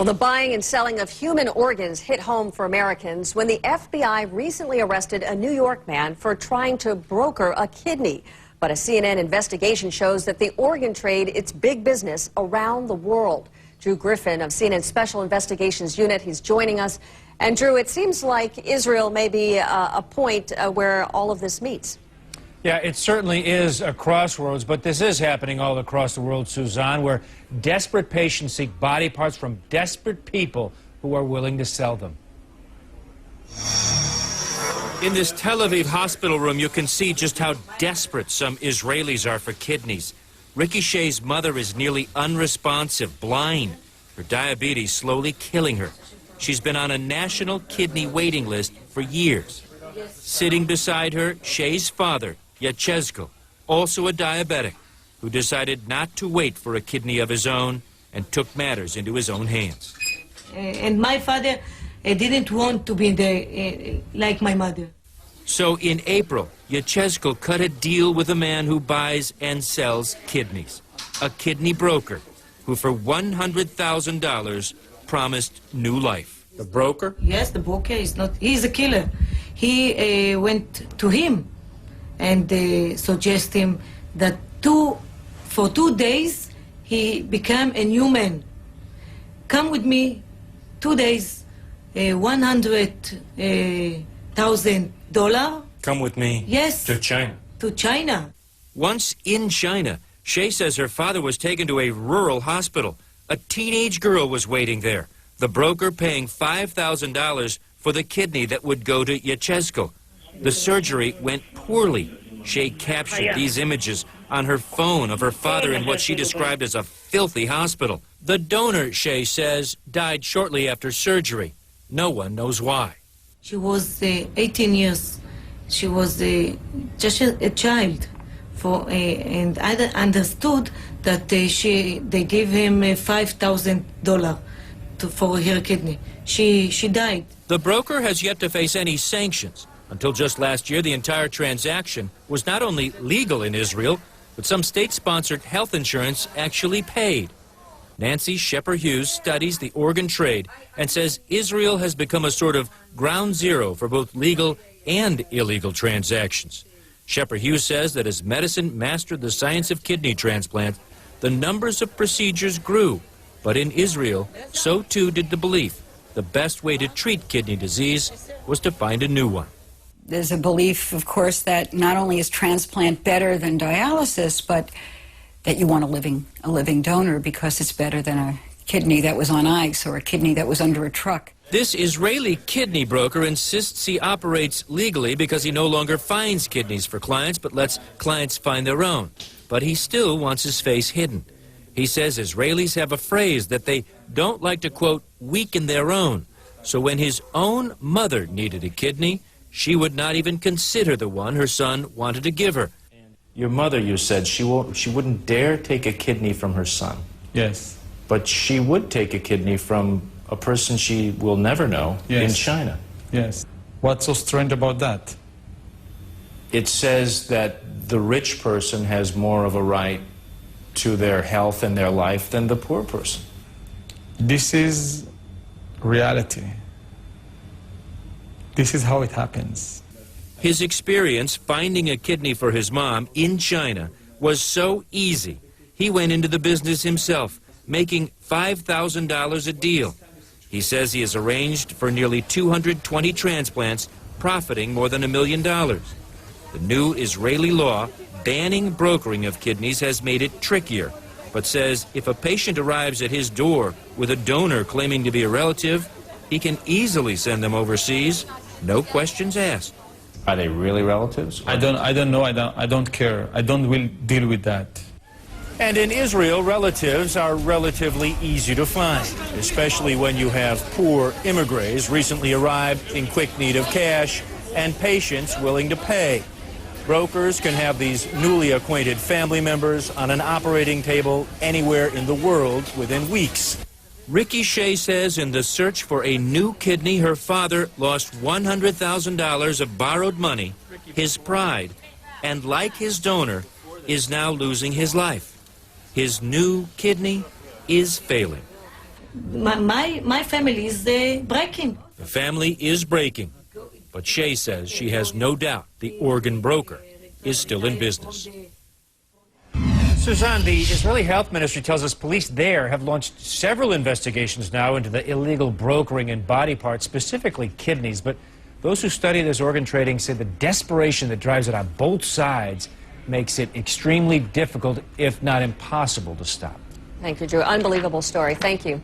Well, the buying and selling of human organs hit home for Americans when the FBI recently arrested a New York man for trying to broker a kidney. But a CNN investigation shows that the organ trade, it's big business around the world. Drew Griffin of CNN's Special Investigations Unit, he's joining us. And Drew, it seems like Israel may be a point where all of this meets. Yeah, it certainly is a crossroads, but this is happening all across the world, Suzanne, where desperate patients seek body parts from desperate people who are willing to sell them. In this Tel Aviv hospital room, you can see just how desperate some Israelis are for kidneys. Ricky Shay's mother is nearly unresponsive, blind. Her diabetes slowly killing her. She's been on a national kidney waiting list for years. Sitting beside her, Shay's father, Yechezkel, also a diabetic, who decided not to wait for a kidney of his own and took matters into his own hands. And my father didn't want to be like my mother. So in April, Yechezkel cut a deal with a man who buys and sells kidneys, a kidney broker, who for $100,000 promised new life. The broker? Yes, the broker is not, he's a killer. He went to him and suggest him that for 2 days he became a new man. Come with me, 2 days, $100,000. Come with me. Yes. To China. To China. Once in China, Shay says her father was taken to a rural hospital. A teenage girl was waiting there, the broker paying $5,000 for the kidney that would go to Yechezkel. The surgery went poorly. Shay captured these images on her phone of her father in what she described as a filthy hospital. The donor, Shay says, died shortly after surgery. No one knows why. She was 18 years. She was just a child. And I understood that they gave him $5,000 for her kidney. She died. The broker has yet to face any sanctions. Until just last year, the entire transaction was not only legal in Israel, but some state-sponsored health insurance actually paid. Nancy Shepard-Hughes studies the organ trade and says Israel has become a sort of ground zero for both legal and illegal transactions. Shepard-Hughes says that as medicine mastered the science of kidney transplant, the numbers of procedures grew. But in Israel, so too did the belief the best way to treat kidney disease was to find a new one. There's a belief, of course, that not only is transplant better than dialysis, but that you want a living donor because it's better than a kidney that was on ice or a kidney that was under a truck. This Israeli kidney broker insists he operates legally because he no longer finds kidneys for clients, but lets clients find their own. But he still wants his face hidden. He says Israelis have a phrase that they don't like to, quote, weaken their own. So when his own mother needed a kidney, she would not even consider the one her son wanted to give her. Your mother, you said, she wouldn't dare take a kidney from her son. Yes. But she would take a kidney from a person she will never know in China. Yes. What's so strange about that? It says that the rich person has more of a right to their health and their life than the poor person. This is reality. This is how it happens. His experience finding a kidney for his mom in China was so easy. He went into the business himself, making $5,000 a deal. He says he has arranged for nearly 220 transplants, profiting more than $1 million. The new Israeli law banning brokering of kidneys has made it trickier, but says if a patient arrives at his door with a donor claiming to be a relative, he can easily send them overseas, no questions asked. Are they really relatives? I don't know. I don't care. I will deal with that. And in Israel, relatives are relatively easy to find, especially when you have poor immigrants recently arrived in quick need of cash and patients willing to pay. Brokers can have these newly acquainted family members on an operating table anywhere in the world within weeks. Ricky Shay says in the search for a new kidney, her father lost $100,000 of borrowed money, his pride, and like his donor, is now losing his life. His new kidney is failing. my family is breaking. The family is breaking, but Shay says she has no doubt the organ broker is still in business. Suzanne, the Israeli Health Ministry tells us police there have launched several investigations now into the illegal brokering in body parts, specifically kidneys. But those who study this organ trading say the desperation that drives it on both sides makes it extremely difficult, if not impossible, to stop. Thank you, Drew. Unbelievable story. Thank you.